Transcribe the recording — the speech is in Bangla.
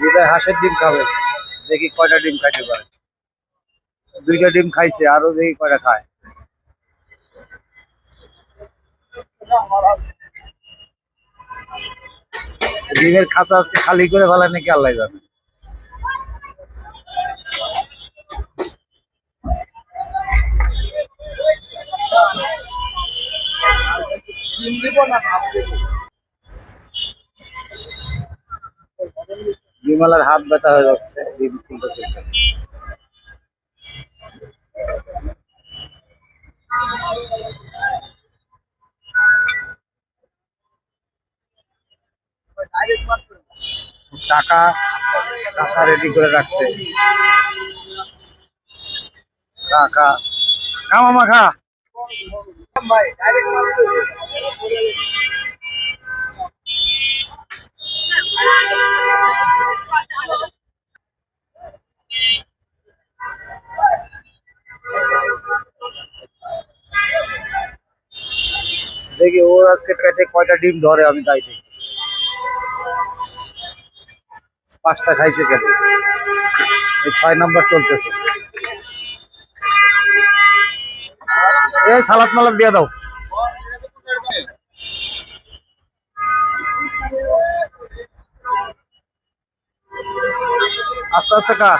হৃদয় হাঁসের ডিম খাবে, দেখি কয়টা ডিম খাইতে পারে। দুইটা ডিম খাইছে, আরো দেখি কয়টা খায়। ডিমের খাঁচা আজকে খালি করে ফেলায় নাকি আল্লাহ জানে। ডিমওয়ালার হাত ব্যথা হয়ে যাচ্ছে ডিম তুলতে তুলতে। টাকা টাকা রেডি করে রাখছে। টাকা খা মামা খা। দেখি ওর আজকে পেটে কয়টা ডিম ধরে, আমি তাই দেখি। 5টা খাইছে কেন, এই 6 নাম্বার চলতেছে। এই সালাদ মালাদ দিয়ে দাও। আস্তে আস্তে খা।